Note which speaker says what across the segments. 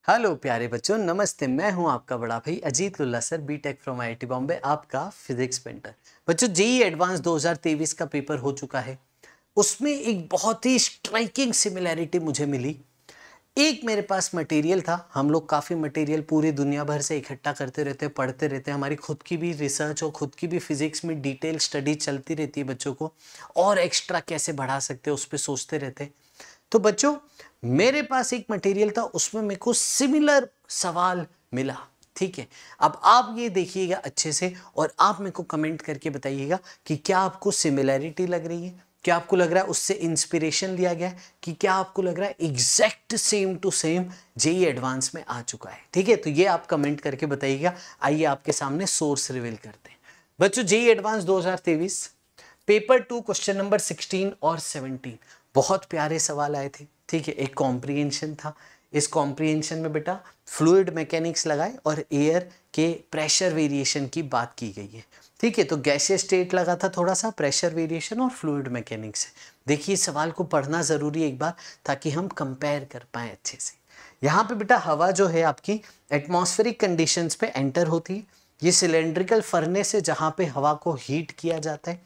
Speaker 1: Hello प्यारे बच्चों, नमस्ते। मैं हूं आपका बड़ा भाई Ajit Lulla sir, BTech from IIT Bombay, आपका फिजिक्स पेंटर। बच्चों, जेईई एडवांस 2023 का पेपर हो चुका है। उसमें एक बहुत ही स्ट्राइकिंग सिमिलैरिटी मुझे मिली। एक मेरे पास मटेरियल था, हम लोग काफ़ी मटेरियल पूरी दुनिया भर से इकट्ठा करते रहते हैं, पढ़ते रहते हैं। हमारी खुद की भी रिसर्च और खुद की भी फिजिक्स में डिटेल स्टडी चलती रहती है। बच्चों को और एक्स्ट्रा कैसे बढ़ा सकते हैं उस पर सोचते रहते हैं। तो बच्चों, मेरे पास एक मटेरियल था, उसमें मेरे को सिमिलर सवाल मिला। ठीक है, अब आप ये देखिएगा अच्छे से और आप मेरे को कमेंट करके बताइएगा कि क्या आपको सिमिलैरिटी लग रही है, क्या आपको लग रहा है उससे इंस्पिरेशन लिया गया है, कि क्या आपको लग रहा है exact same to same JEE advance में आ चुका है। ठीक है, तो ये आप कमेंट करके बताइएगा। आइए आपके सामने सोर्स रिवील करते हैं। बच्चों, JEE advance 2023 paper 2 question number 16 और 17 बहुत प्यारे सवाल आए थे। ठीक है, एक कॉम्प्रिहेंशन था। इस कॉम्प्रिहेंशन में बेटा फ्लूइड मैकेनिक्स लगाए और एयर के प्रेशर वेरिएशन की बात की गई है। ठीक है, तो गैसीय स्टेट लगा था, थोड़ा सा प्रेशर वेरिएशन और फ्लूइड मैकेनिक्स है। देखिए, सवाल को पढ़ना ज़रूरी है एक बार, ताकि हम कंपेयर कर पाएँ अच्छे से। यहाँ पे बेटा हवा जो है आपकी एटमॉस्फेरिक कंडीशंस पे एंटर होती है। ये सिलेंड्रिकल फर्नेस है जहाँ पे हवा को हीट किया जाता है।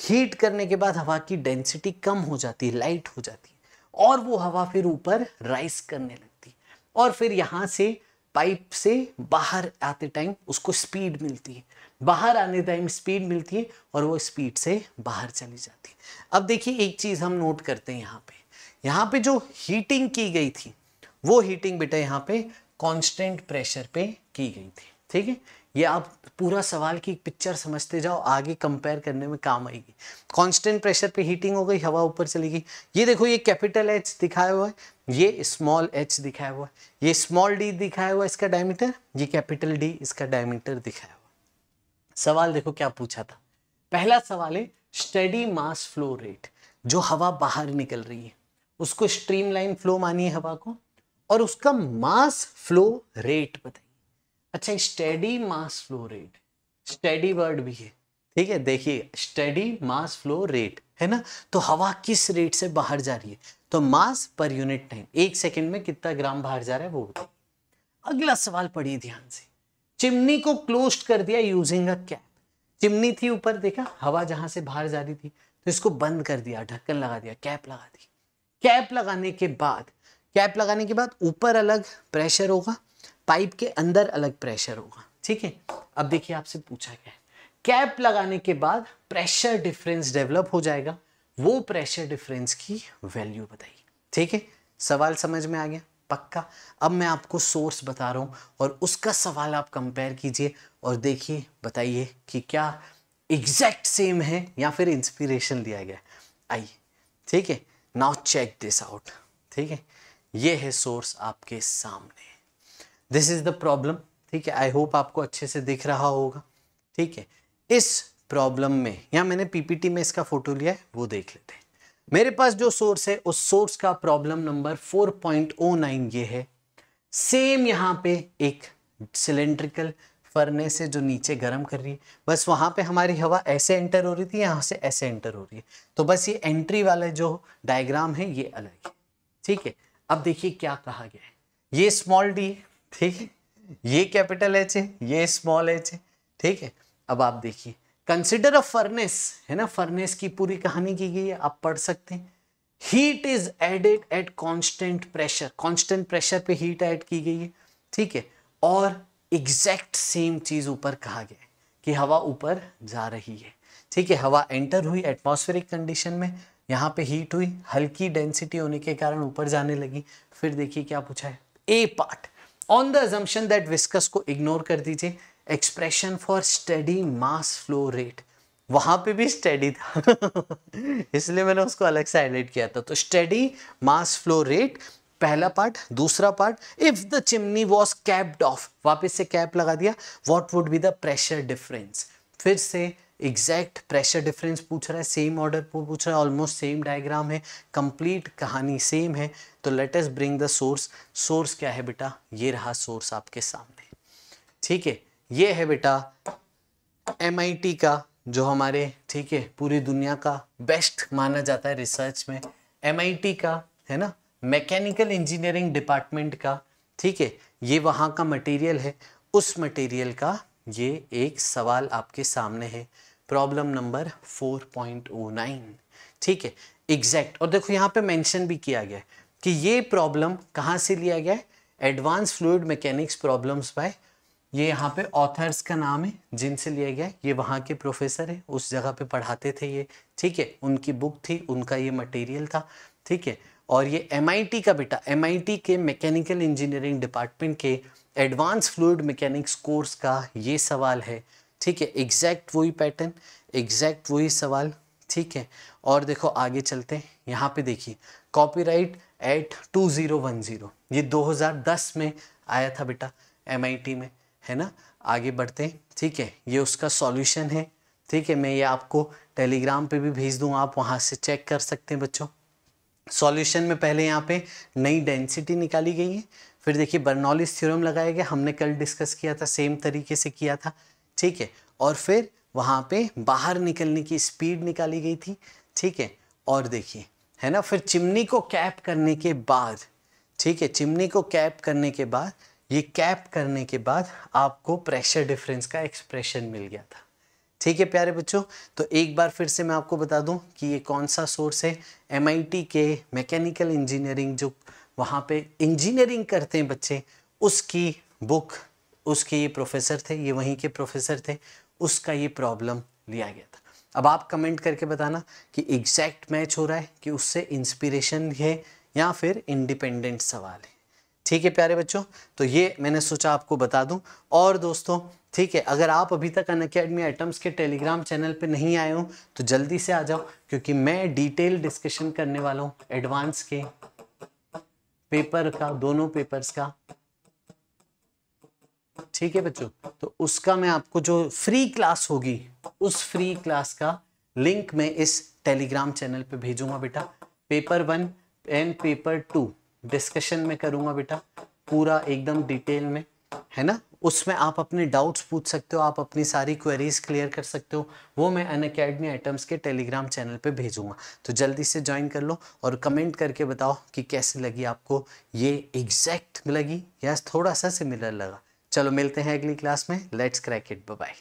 Speaker 1: हीट करने के बाद हवा की डेंसिटी कम हो जाती है, लाइट हो जाती है, और वो हवा फिर ऊपर राइज करने लगती है। और फिर यहाँ से पाइप से बाहर आते टाइम उसको स्पीड मिलती है, बाहर आने टाइम स्पीड मिलती है, और वो स्पीड से बाहर चली जाती है। अब देखिए, एक चीज़ हम नोट करते हैं यहाँ पे जो हीटिंग की गई थी, वो हीटिंग बेटा यहाँ पे कांस्टेंट प्रेशर पे की गई थी। ठीक है, ये आप पूरा सवाल की पिक्चर समझते जाओ, आगे कंपेयर करने में काम आएगी। कांस्टेंट प्रेशर पे हीटिंग हो गई, हवा ऊपर चली गई। ये देखो, ये कैपिटल एच दिखाया हुआ है, ये स्मॉल एच दिखाया हुआ है, ये स्मॉल डी दिखाया हुआ है इसका डायमीटर, ये कैपिटल डी इसका डायमीटर दिखाया हुआ। सवाल देखो क्या पूछा था। पहला सवाल है स्टेडी मास फ्लो रेट। जो हवा बाहर निकल रही है उसको स्ट्रीमलाइन फ्लो मानिए हवा को, और उसका मास फ्लो रेट बताइए। अच्छा, steady mass flow rate, steady word भी है। ठीक है, देखिए स्टेडी मास फ्लो रेट है ना, तो हवा किस रेट से बाहर जा रही है, तो मास पर यूनिट टाइम, 1 सेकंड में कितना ग्राम बाहर जा रहा है वो बताइए। अगला सवाल पढ़िए ध्यान से। चिमनी को क्लोज कर दिया यूजिंग अ कैप। चिमनी थी ऊपर, देखा हवा जहां से बाहर जा रही थी, तो इसको बंद कर दिया, ढक्कन लगा दिया, कैप लगा दी। कैप लगाने के बाद ऊपर अलग प्रेशर होगा, पाइप के अंदर अलग प्रेशर होगा। ठीक है, अब देखिए आपसे पूछा गया है, कैप लगाने के बाद प्रेशर डिफरेंस डेवलप हो जाएगा, वो प्रेशर डिफरेंस की वैल्यू बताइए। ठीक है, सवाल समझ में आ गया पक्का। अब मैं आपको सोर्स बता रहा हूं और उसका सवाल आप कंपेयर कीजिए और देखिए, बताइए कि क्या एग्जैक्ट सेम है या फिर इंस्पिरेशन दिया गया। आइए, ठीक है, नाउ चेक दिस आउट। ठीक है, ये है सोर्स आपके सामने, दिस इज द प्रॉब्लम। ठीक है, आई होप आपको अच्छे से दिख रहा होगा। ठीक है, इस प्रॉब्लम में, यहाँ मैंने पीपीटी में इसका फोटो लिया है, वो देख लेते हैं। मेरे पास जो सोर्स है उस सोर्स का प्रॉब्लम नंबर 4.09 ये है। सेम यहाँ पे एक सिलेंड्रिकल फर्नेस है जो नीचे गर्म कर रही है, बस वहां पे हमारी हवा ऐसे एंटर हो रही थी, यहाँ से ऐसे एंटर हो रही है, तो बस ये एंट्री वाला जो डायग्राम है ये अलग है। ठीक है, अब देखिए क्या कहा गया है, ये स्मॉल डी है, ठीक है, ये कैपिटल एच है, ये स्मॉल एच है। ठीक है, अब आप देखिए, कंसिडर अ फर्नेस है ना, फर्नेस की पूरी कहानी की गई है, आप पढ़ सकते हैं। Heat is added at constant pressure, constant pressure पे हीट ऐड की गई है। ठीक है, और एग्जैक्ट सेम चीज ऊपर कहा गया है कि हवा ऊपर जा रही है। ठीक है, हवा एंटर हुई एटमॉस्फेरिक कंडीशन में, यहाँ पे हीट हुई, हल्की डेंसिटी होने के कारण ऊपर जाने लगी। फिर देखिए क्या पूछा है, A part, on the assumption that viscous को इग्नोर कर दीजिए, expression for steady mass flow rate, वहां पे भी स्टेडी था इसलिए मैंने उसको अलग से हाईलाइट किया था। तो स्टेडी मास फ्लो रेट पहला पार्ट। दूसरा part, if the chimney was capped of, वापस से कैप लगा दिया, what would be the pressure difference. फिर से एग्जैक्ट प्रेशर डिफरेंस पूछ रहा है, सेम ऑर्डर पूछ रहा है, ऑलमोस्ट सेम डायग्राम है, कंप्लीट कहानी सेम है। तो let us bring the source. Source क्या है बेटा, ये रहा सोर्स आपके सामने। ठीक है, ये है बेटा MIT का, जो हमारे, ठीक है, पूरी दुनिया का बेस्ट माना जाता है रिसर्च में, MIT का है ना, मैकेनिकल इंजीनियरिंग डिपार्टमेंट का ठीक है, ये वहाँ का मटेरियल है, उस मटेरियल का ये एक सवाल आपके सामने है, प्रॉब्लम नंबर 4.09। ठीक है, एग्जैक्ट। और देखो यहाँ पे मेंशन भी किया गया है कि ये प्रॉब्लम कहाँ से लिया गया है, advance fluid mechanics problems bye, ये यहाँ पे ऑथर्स का नाम है जिनसे लिया गया है, ये वहाँ के प्रोफेसर है, उस जगह पे पढ़ाते थे ये। ठीक है, उनकी बुक थी, उनका ये मटेरियल था। ठीक है, और ये MIT का बेटा, MIT के मैकेनिकल इंजीनियरिंग डिपार्टमेंट के एडवांस फ्लूइड मैकेनिक्स कोर्स का ये सवाल है। ठीक है, एग्जैक्ट वही पैटर्न, एग्जैक्ट वही सवाल। ठीक है, और देखो आगे चलते हैं, यहाँ पे देखिए कॉपीराइट एट 2010, ये 2010 में आया था बेटा MIT में, है ना। आगे बढ़ते हैं। ठीक है, ये उसका सॉल्यूशन है। ठीक है, मैं ये आपको टेलीग्राम पे भी भेज दूँ, आप वहाँ से चेक कर सकते हैं बच्चों। सॉल्यूशन में पहले यहाँ पे नई डेंसिटी निकाली गई है, फिर देखिए बर्नौलीज थ्योरम लगाया गया, हमने कल डिस्कस किया था, सेम तरीके से किया था। ठीक है, और फिर वहाँ पे बाहर निकलने की स्पीड निकाली गई थी। ठीक है, और देखिए, है ना, फिर चिमनी को कैप करने के बाद, ठीक है, चिमनी को कैप करने के बाद, ये कैप करने के बाद आपको प्रेशर डिफरेंस का एक्सप्रेशन मिल गया था। ठीक है प्यारे बच्चों, तो एक बार फिर से मैं आपको बता दूं कि ये कौन सा सोर्स है, MIT के मैकेनिकल इंजीनियरिंग, जो वहाँ पे इंजीनियरिंग करते हैं बच्चे, उसकी बुक, उसके ये प्रोफेसर थे, ये वहीं के प्रोफेसर थे, उसका ये प्रॉब्लम लिया गया था। अब आप कमेंट करके बताना कि एग्जैक्ट मैच हो रहा है कि उससे इंस्पिरेशन है या फिर इंडिपेंडेंट सवाल है। ठीक है प्यारे बच्चों, तो ये मैंने सोचा आपको बता दूं। और दोस्तों, ठीक है, अगर आप अभी तक अनअकैडमी एटम्स के टेलीग्राम चैनल पे नहीं आए हो तो जल्दी से आ जाओ, क्योंकि मैं डिटेल डिस्कशन करने वाला हूँ एडवांस के पेपर का, दोनों पेपर्स का। ठीक है बच्चों, तो उसका मैं आपको जो फ्री क्लास होगी, उस फ्री क्लास का लिंक मैं इस टेलीग्राम चैनल पे भेजूंगा बेटा। पेपर 1 एंड पेपर 2 डिस्कशन में करूंगा बेटा, पूरा एकदम डिटेल में, है ना। उसमें आप अपने डाउट्स पूछ सकते हो, आप अपनी सारी क्वेरीज क्लियर कर सकते हो, वो मैं अनअकैडमी एटम्स के टेलीग्राम चैनल पे भेजूंगा। तो जल्दी से ज्वाइन कर लो और कमेंट करके बताओ कि कैसे लगी आपको, ये एग्जैक्ट लगी या थोड़ा सा सिमिलर लगा। चलो मिलते हैं अगली क्लास में, let's crack it, bye bye.